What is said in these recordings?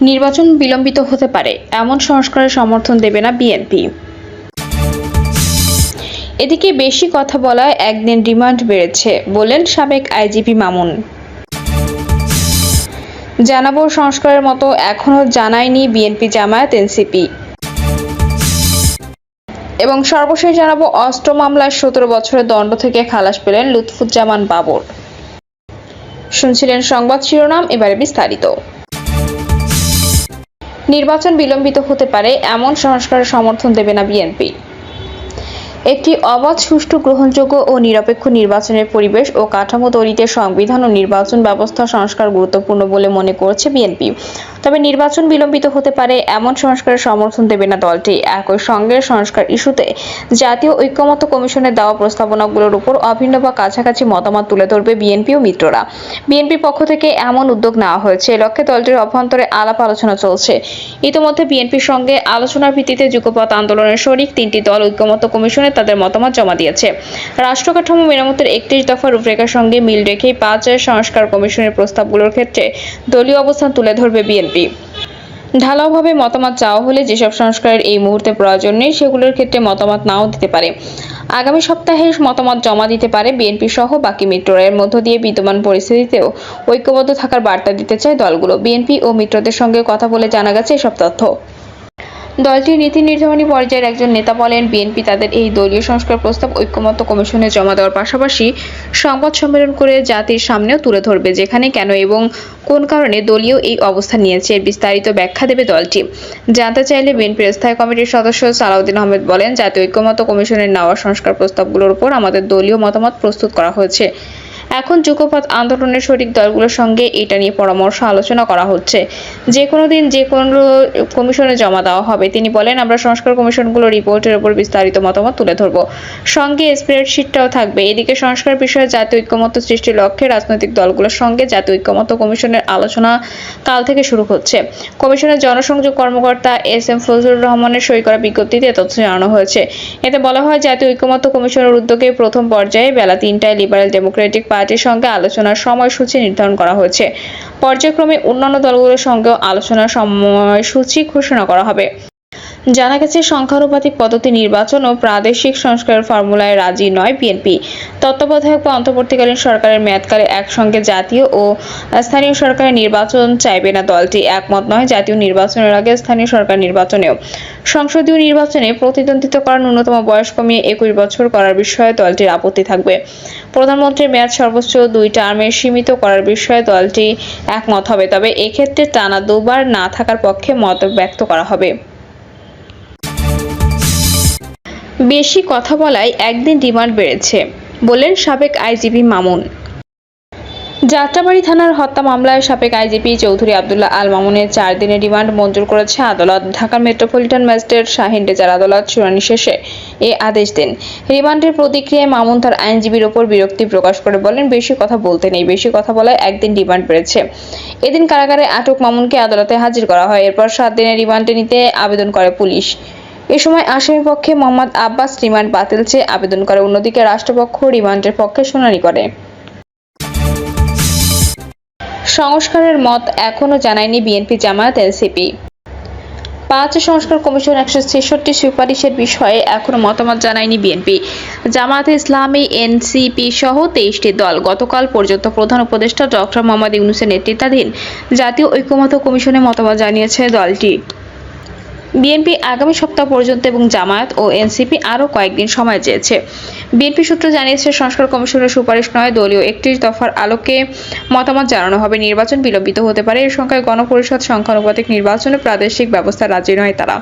নির্বাচন বিলম্বিত হতে পারে, এমন সংস্কারের সমর্থন দেবে না বিএনপি। এদিকে বেশি কথা বলায় একদিন রিমান্ড বেড়েছে বললেন সাবেক আইজিপি মামুন। জানাবো সংস্কারের মতো এখনো জানায়নি বিএনপি, জামায়াত, এনসিপি। এবং সর্বশেষ জানাবো অস্ত্র মামলায় 17 বছরের দণ্ড থেকে খালাস পেলেন লুৎফুজ্জামান বাবর। শুনছিলেন সংবাদ শিরোনাম, এবারে বিস্তারিত। নির্বাচন বিলম্বিত হতে পারে, এমন সংস্কারের সমর্থন দেবে না বিএনপি। একটি অবাধ, সুষ্ঠু, গ্রহণযোগ্য ও নিরপেক্ষ নির্বাচনের পরিবেশ ও কাঠামো তৈরিতে সংবিধান ও নির্বাচন ব্যবস্থা সংস্কার গুরুত্বপূর্ণ বলে মনে করছে বিএনপি। তবে নির্বাচন বিলম্বিত হতে পারে, এমন সংস্কারের সমর্থন দেবে না দলটি। একই সঙ্গে সংস্কার ইস্যুতে জাতীয় ঐক্যমত্য কমিশনের দেওয়া প্রস্তাবনাগুলোর উপর অভিন্ন বা কাছাকাছি মতামত তুলে ধরবে বিএনপি ও মিত্ররা। বিএনপির পক্ষ থেকে এমন উদ্যোগ নেওয়া হয়েছে। এ লক্ষ্যে দলটির অভ্যন্তরে আলাপ আলোচনা চলছে। ইতিমধ্যে বিএনপির সঙ্গে আলোচনার ভিত্তিতে যুগপৎ আন্দোলনের শরিক 3টি দল ঐক্যমত্য কমিশনে তাদের মতামত জমা দিয়েছে। রাষ্ট্র কাঠামো মেরামতের 31 দফা রূপরেখার সঙ্গে মিল রেখেই 5 সংস্কার কমিশনের প্রস্তাবগুলোর ক্ষেত্রে দলীয় অবস্থান তুলে ধরবে বিএনপি। ঢালাওভাবে মতামত চাওয়া হলে যেসব সংস্কারের এই মুহূর্তে প্রয়োজন নেই, সেগুলোর ক্ষেত্রে মতামত নাও দিতে পারে। আগামী সপ্তাহে মতামত জমা দিতে পারে বিএনপি সহ বাকি মিত্ররা। এর মধ্য দিয়ে বিদ্যমান পরিস্থিতিতেও ঐক্যবদ্ধ থাকার বার্তা দিতে চায় দলগুলো। বিএনপি ও মিত্রদের সঙ্গে কথা বলে জানা গেছে এসব তথ্য। দলটির নীতি নির্ধারণী পর্যায়ের একজন নেতা বলেন, বিএনপি তাদের এই দলীয় সংস্কার প্রস্তাব ঐক্যমত্য কমিশনে জমা দেওয়ার পাশাপাশি সংবাদ সম্মেলন করে জাতির সামনেও তুলে ধরবে, যেখানে, কেন এবং কোন কারণে দলীয় এই অবস্থান নিয়েছে এর বিস্তারিত ব্যাখ্যা দেবে দলটি। জানতে চাইলে বিএনপির স্থায়ী কমিটির সদস্য সালাউদ্দিন আহমেদ বলেন, জাতীয় ঐক্যমত্য কমিশনের নেওয়া সংস্কার প্রস্তাবগুলোর উপর আমাদের দলীয় মতামত প্রস্তুত করা হয়েছে। এখন যুগপৎ আন্দোলনের শরিক দলগুলোর সঙ্গে এটা নিয়ে পরামর্শ আলোচনা করা হচ্ছে। যে কোনো দিন যে কোনো কমিশনে জমা দেওয়া হবে। তিনি বলেন, আমরা সংস্কার কমিশনগুলোর রিপোর্টের উপর বিস্তারিত মতামত তুলে ধরব, সঙ্গে স্প্রেডশিটটাও থাকবে। এদিকে সংস্কার বিষয়ে জাতীয় ঐক্যমত্য সৃষ্টির লক্ষ্যে রাজনৈতিক দলগুলোর সঙ্গে জাতীয় ঐক্যমত্য কমিশনের আলোচনা কাল থেকে শুরু হচ্ছে। কমিশনের জনসংযোগ কর্মকর্তা এস.এম. ফজলুর রহমানের সই করা বিজ্ঞপ্তিতে তথ্য জানানো হয়েছে। এতে বলা হয়, জাতীয় ঐক্যমত্য কমিশনের উদ্যোগে প্রথম পর্যায়ে বেলা 3টায় লিবারেল ডেমোক্রেটিক পার্টির সঙ্গে আলোচনার সময়সূচি নির্ধারণ করা হয়েছে। পর্যায়ক্রমে অন্যান্য দলগুলোর সঙ্গেও আলোচনার সময়সূচি ঘোষণা করা হবে। জানা গেছে, সংখ্যানুপাতিক পদ্ধতি নির্বাচন ও প্রাদেশিক সংস্কারের ফর্মুলায় রাজি নয় বিএনপি। তত্ত্বাবধায়ক বা অন্তর্বর্তীকালীন সরকারের মেয়াদকালে একসঙ্গে জাতীয় ও স্থানীয় সরকারের নির্বাচন চাইবে না দলটি। একমত নয় জাতীয় নির্বাচনের আগে স্থানীয় সরকার নির্বাচনেও। সংসদীয় নির্বাচনে প্রতিদ্বন্দ্বিতা করার ন্যূনতম বয়স কমিয়ে 21 বছর করার বিষয়ে দলটির আপত্তি থাকবে। প্রধানমন্ত্রীর মেয়াদ সর্বোচ্চ 2 টার্মে সীমিত করার বিষয়ে দলটি একমত হবে। তবে এক্ষেত্রে টানা 2 বার না থাকার পক্ষে মত ব্যক্ত করা হবে। বেশি কথা বলায় একদিন রিমান্ড বেড়েছে বললেন সাবেক আইজিপি মামুন। যাত্রাবাড়ী থানার হত্যা মামলায় সাবেক আইজিপি চৌধুরী আব্দুল্লাহ আল মামুনের 4 দিনের রিমান্ড মঞ্জুর করেছে আদালত। ঢাকার মেট্রোপলিটন ম্যাজিস্ট্রেট শাহীন রেজার আদালত শুনানি শেষে এ আদেশ দেন। রিমান্ডের প্রতিক্রিয়ায় মামুন তার আইনজীবীর ওপর বিরক্তি প্রকাশ করে বলেন, বেশি কথা বলতে নেই, বেশি কথা বলায় একদিন রিমান্ড বেড়েছে। এদিন কারাগারে আটক মামুনকে আদালতে হাজির করা হয়। এরপর 7 দিনের রিমান্ডে নিতে আবেদন করে পুলিশ। এ সময় আসামিপক্ষে মোহাম্মদ আব্বাস রিমান্ড বাতিল চেয়ে আবেদন করে। অন্যদিকে রাষ্ট্রপক্ষ রিমান্ডের পক্ষে শুনানি করে। সংস্কারের মত এখনো জানায়নি বিএনপি, জামায়াত, এনসিপি। 5 সংস্কার কমিশন 166 সুপারিশের বিষয়ে এখনো মতামত জানায়নি বিএনপি, জামায়াতে ইসলামী, এনসিপি সহ 23টি দল। গতকাল পর্যন্ত প্রধান উপদেষ্টা ডক্টর মোহাম্মদ ইউনূসের নেতৃত্বাধীন জাতীয় ঐক্যমত্য কমিশনে মতামত জানিয়েছে দলটি। বিএনপি আগামী সপ্তাহ পর্যন্ত এবং জামায়াত ও এনসিপি আরও কয়েকদিন সময় চেয়েছে। বিএনপি সূত্র জানিয়েছে, সংস্কার কমিশনের সুপারিশ নয়, দলীয় 31 দফার আলোকে মতামত জানানো হবে। নির্বাচন বিলম্বিত হতে পারে, এর সংখ্যায় গণপরিষদ, সংখ্যানুপাতিক নির্বাচনে প্রাদেশিক ব্যবস্থা রাজি নয় তারা।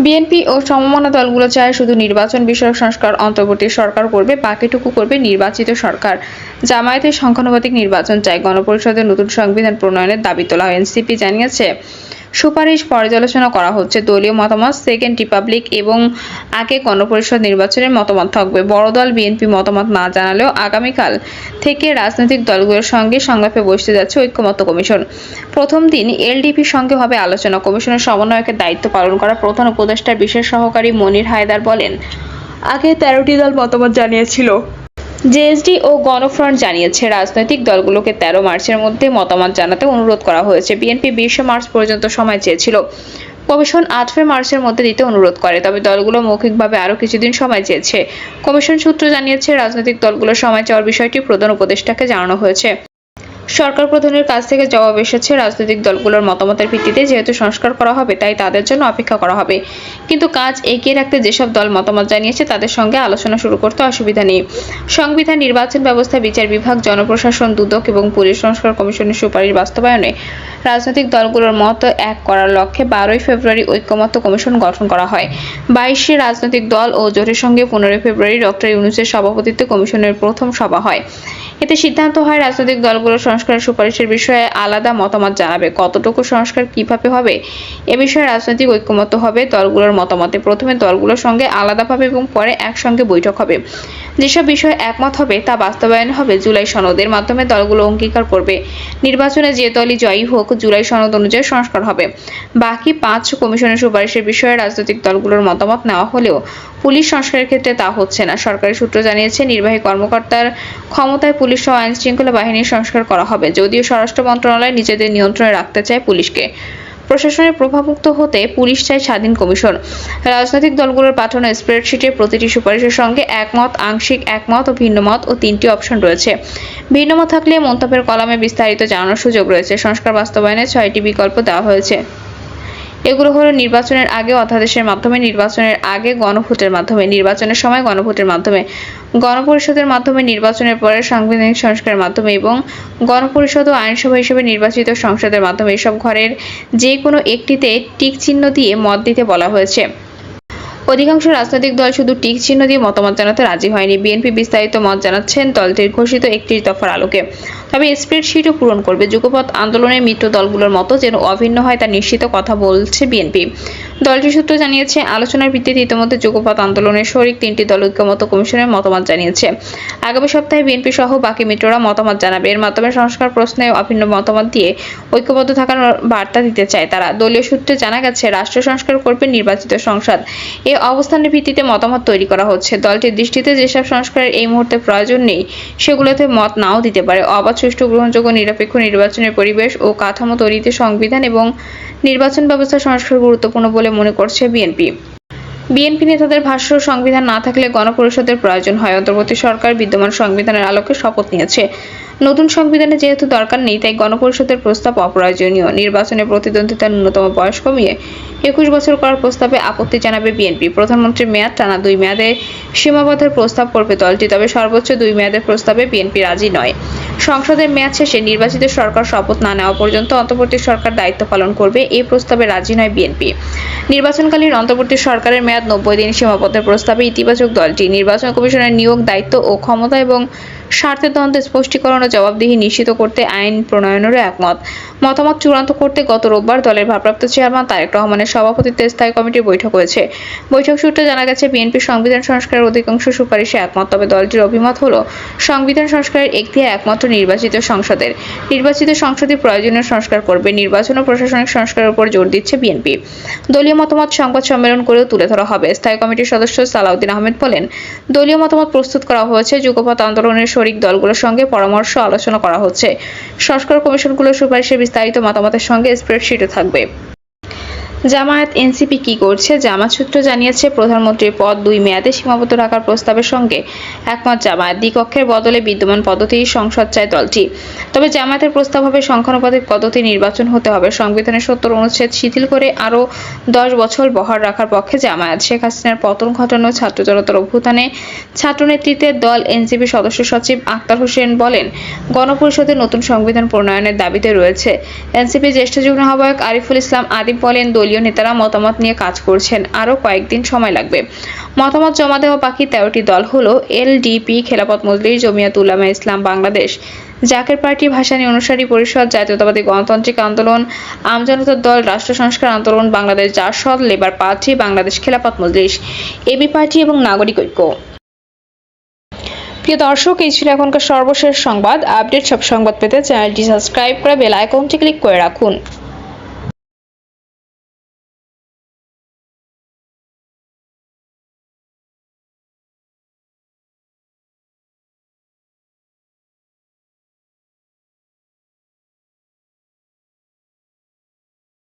বিএনপি ও সমমনা দলগুলো চায় শুধু নির্বাচন বিষয়ক সংস্কার অন্তর্বর্তী সরকার করবে, বাকিটুকু করবে নির্বাচিত সরকার। জামায়াতের সংখ্যানুপাতিক নির্বাচন চায়, গণপরিষদের নতুন সংবিধান প্রণয়নের দাবি তোলা হয়। এনসিপি জানিয়েছে, সুপারিশ পর্যালোচনা করা হচ্ছে। দলীয় মতামত সেকেন্ড রিপাবলিক এবং আগে গণপরিষদ নির্বাচনের মতামত থাকবে। বড় দল বিএনপি মতামত না জানালেও আগামীকাল থেকে রাজনৈতিক দলগুলোর সঙ্গে সংলাপে বসতে যাচ্ছে ঐক্যমত্য কমিশন। প্রথম দিন এলডিপির সঙ্গে হবে আলোচনা। কমিশনের সমন্বয়কের দায়িত্ব পালন করা প্রধান উপদেষ্টার বিশেষ সহকারী মনির হায়দার বলেন, আগে 13টি দল মতামত জানিয়েছিল। জেএসডি ও গণফ্রন্ট জানিয়েছে, রাজনৈতিক দলগুলোকে 13 মার্চের মধ্যে মতামত জানাতে অনুরোধ করা হয়েছে। বিএনপি 20 মার্চ পর্যন্ত সময় চেয়েছিল। কমিশন 8 মার্চের মধ্যে দিতে অনুরোধ করে, তবে দলগুলো মৌখিকভাবে আরও কিছুদিন সময় চেয়েছে। কমিশন সূত্র জানিয়েছে, রাজনৈতিক দলগুলোর সময় চাওয়ার বিষয়টি প্রধান উপদেষ্টাকে জানানো হয়েছে। সরকার প্রধানের কাছ থেকে জবাব এসেছে, রাজনৈতিক দলগুলোর মতামতের ভিত্তিতে যেহেতু সংস্কার করা হবে, তাই তাদের জন্য অপেক্ষা করা হবে। কিন্তু কাজ এগিয়ে রাখতে যেসব দল মতামত জানিয়েছে তাদের সঙ্গে আলোচনা শুরু করতে অসুবিধা নেই। সংবিধান, নির্বাচন ব্যবস্থা, বিচার বিভাগ, জনপ্রশাসন, দুদক এবং পুলিশ সংস্কার কমিশনের সুপারিশ বাস্তবায়নে রাজনৈতিক দলগুলোর মত এক করার লক্ষ্যে 12 ফেব্রুয়ারি ঐকমত্য কমিশন গঠন করা হয়। 22 রাজনৈতিক দল ও জোটের সঙ্গে 15 ফেব্রুয়ারি ডক্টর ইউনূসের সভাপতিত্বে কমিশনের প্রথম সভা হয়। এতে সিদ্ধান্ত হয়, রাজনৈতিক দলগুলোর সংস্কারের সুপারিশের বিষয়ে আলাদা মতামত জানাবে। কতটুকু সংস্কার কিভাবে হবে এ বিষয়ে রাজনৈতিক ঐকমত্য হবে দলগুলোর মতামতে। প্রথমে দলগুলোর সঙ্গে আলাদাভাবে এবং পরে একসঙ্গে বৈঠক হবে। যেসব বিষয়ে একমত হবে তা বাস্তবায়ন হবে জুলাই সনদের মাধ্যমে। দলগুলো অঙ্গীকার করবে, নির্বাচনে যে দলই জয়ী হোক জুলাই সনদ অনুযায়ী সংস্কার হবে। বাকি 5 কমিশনের সুপারিশের বিষয়ে রাজনৈতিক দলগুলোর মতামত নেওয়া হলেও পুলিশ সংস্কারের ক্ষেত্রে তা হচ্ছে না। সরকারি সূত্র জানিয়েছে, নির্বাহী কর্মকর্তার ক্ষমতায় পুলিশ সহ আইন শৃঙ্খলা বাহিনীর সংস্কার করা হবে। যদিও স্বরাষ্ট্র মন্ত্রণালয় নিজেদের নিয়ন্ত্রণে রাখতে চায় পুলিশকে, প্রশাসনের প্রভাবমুক্ত হতে পুলিশ চায় স্বাধীন কমিশন। রাজনৈতিক দলগুলোর পাঠানো স্প্রেডশিটে প্রতিটি সুপারিশের সঙ্গে একমত, আংশিক একমত ও ভিন্নমত ও 3টি অপশন রয়েছে। ভিন্নমত থাকলে মন্তব্যের কলামে বিস্তারিত জানানোর সুযোগ রয়েছে। সংস্কার বাস্তবায়নে 6টি বিকল্প দেওয়া হয়েছে। এগুলো হলো নির্বাচনের আগে অধ্যাদেশের মাধ্যমে, নির্বাচনের আগে গণভোটের মাধ্যমে, নির্বাচনের সময় গণভোটের মাধ্যমে, গণপরিষদের মাধ্যমে, নির্বাচনের পরে সাংবিধানিক সংস্কারের মাধ্যমে এবং গণপরিষদ ও আইনসভা হিসেবে নির্বাচিত সংসদের মাধ্যমে। এসব ঘরের যে কোনো একটিতে টিক চিহ্ন দিয়ে মত দিতে বলা হয়েছে। অধিকাংশ রাজনৈতিক দল শুধু টিক চিহ্ন দিয়ে মতামত জানাতে রাজি হয়নি। বিএনপি বিস্তারিত মত জানাচ্ছেন দলটির ঘোষিত 31 দফার আলোকে, তবে স্প্রেডশিটও পূরণ করবে। যুগপৎ আন্দোলনের মিত্র দলগুলোর মতো যেন অভিন্ন হয় তা নিশ্চিত কথা বলছে বিএনপি। দলটির সূত্র জানিয়েছে, আলোচনার ভিত্তিতে ইতিমধ্যে যুগপৎ আন্দোলনের শরিক 3টি দল ঐক্যমত্য কমিশনের মতামত জানিয়েছে। আগামী সপ্তাহে বিএনপি সহ বাকি মিত্ররা মতামত জানাবে। এর মাধ্যমে সংস্কার প্রশ্নে অভিন্ন মতামত দিয়ে ঐক্যবদ্ধ থাকার বার্তা দিতে চায় তারা। দলীয় সূত্রে জানা গেছে, রাষ্ট্র সংস্কার করবে নির্বাচিত সংসদ। এই অবস্থানের ভিত্তিতে মতামত তৈরি করা হচ্ছে। দলটির দৃষ্টিতে যেসব সংস্কারের এই মুহূর্তে প্রয়োজন নেই সেগুলোতে মত নাও দিতে পারে। অবাধ, সুষ্ঠু, গ্রহণযোগ্য, নিরপেক্ষ নির্বাচনের পরিবেশ ও কাঠামো তৈরিতে সংবিধান এবং নির্বাচন ব্যবস্থা সংস্কার গুরুত্বপূর্ণ বলে মনে করছে বিএনপি। বিএনপি নেতাদের ভাষ্য, সংবিধান না থাকলে গণপরিষদের প্রয়োজন হয়। অন্তর্বর্তী সরকার বিদ্যমান সংবিধানের আলোকে শপথ নিয়েছে। নতুন সংবিধানে যেহেতু দরকার নেই, তাই গণপরিষদের প্রস্তাব অপ্রয়োজনীয়। নির্বাচনে প্রতিদ্বন্দ্বিতার ন্যূনতম বয়স কমিয়ে 21 বছর করার প্রস্তাবে আপত্তি জানাবে বিএনপি। প্রধানমন্ত্রীর মেয়াদ টানা 2 মেয়াদে সীমাবদ্ধের প্রস্তাব করবে দলটি, তবে সর্বোচ্চ 2 মেয়াদের প্রস্তাবে বিএনপি রাজি নয়। সংসদের মেয়াদ শেষে নির্বাচিত সরকার শপথ না নেওয়া পর্যন্ত অন্তর্বর্তী সরকার দায়িত্ব পালন করবে, এই প্রস্তাবে রাজি নয় বিএনপি। নির্বাচনকালীন অন্তর্বর্তী সরকারের মেয়াদ 90 দিন সীমাবদ্ধের প্রস্তাবে ইতিবাচক দলটি। নির্বাচন কমিশনের নিয়োগ, দায়িত্ব ও ক্ষমতা এবং স্বার্থের দ্বন্দ্ব স্পষ্টীকরণ ও জবাবদিহি নিশ্চিত করতে আইন প্রণয়নেরও একমত। মতামত চূড়ান্ত করতে গত রোববার দলের ভারপ্রাপ্ত চেয়ারম্যান তারেক রহমানের সভাপতিত্বে স্থায়ী কমিটির বৈঠক হয়েছে। বৈঠক সূত্রে জানা গেছে, বিএনপির সংবিধান সংস্কারের অধিকাংশ সুপারিশে একমত, তবে দলটির অভিমত হলো সংবিধান সংস্কারের এখতিয়ার একমাত্র নির্বাচিত সংসদের। নির্বাচিত সংসদই প্রয়োজনীয় সংস্কার করবে। নির্বাচন ও প্রশাসনিক সংস্কারের উপর জোর দিচ্ছে বিএনপি। দলীয় মতামত সংবাদ সম্মেলন করেও তুলে ধরা হবে। স্থায়ী কমিটির সদস্য সালাউদ্দিন আহমেদ বলেন, দলীয় মতামত প্রস্তুত করা হয়েছে। যুগপৎ আন্দোলনের শরিক দলগুলোর সঙ্গে পরামর্শ আলোচনা করা হচ্ছে। সংস্কার কমিশনগুলোর সুপারিশের বিস্তারিত মতামতের সঙ্গে স্প্রেডশিটও থাকবে। জামায়াত এনসিপি কি করছে? জামায়াত সূত্র জানিয়েছে, প্রধানমন্ত্রীর পদ 2 মেয়াদে সীমাবদ্ধ রাখার প্রস্তাবের সঙ্গে একমত জামায়াত। দ্বিকক্ষের বদলে বিদ্যমান পদ্ধতিই সংসদ চায় দলটি। তবে জামায়াতের প্রস্তাব হবে সংখ্যানুপাতিক পদ্ধতি নির্বাচন হতে হবে। সংবিধানের 70 অনুচ্ছেদ শিথিল করে আরও 10 বছর বহাল রাখার পক্ষে জামায়াত। শেখ হাসিনার পতন ঘটানো ছাত্র জনতার অভ্যুত্থানে ছাত্রনেতৃত্বের দল এনসিপি সদস্য সচিব আক্তার হোসেন বলেন, গণপরিষদের নতুন সংবিধান প্রণয়নের দাবিতে রয়েছে। এনসিপি জ্যেষ্ঠ যুগ্ম আহ্বায়ক আরিফুল ইসলাম আদিব বলেন, দলীয় নেতারা মতামত নিয়ে কাজ করছেন, আরও কয়েকদিন সময় লাগবে। মতামত জমা দেওয়া বাকি 13টি দল হলো এলডিপি, খেলাফত মজলিস, জমিয়াত উলামা ইসলাম বাংলাদেশ, জাকের পার্টি, ভাসানী অনুসারী পরিষদ, জাতীয়তাবাদী গণতান্ত্রিক আন্দোলন, আমজনতার দল, রাষ্ট্র সংস্কার আন্দোলন Bangladesh, JASAD, labour party Bangladesh, Khelafat Majlis, AB party এবং নাগরিক ঐক্য। প্রিয় দর্শক, এই ছিল এখনকার সর্বশেষ সংবাদ। আপডেট সব সংবাদ পেতে চ্যানেলটি সাবস্ক্রাইব করে বেল আইকনটি ক্লিক করে রাখুন।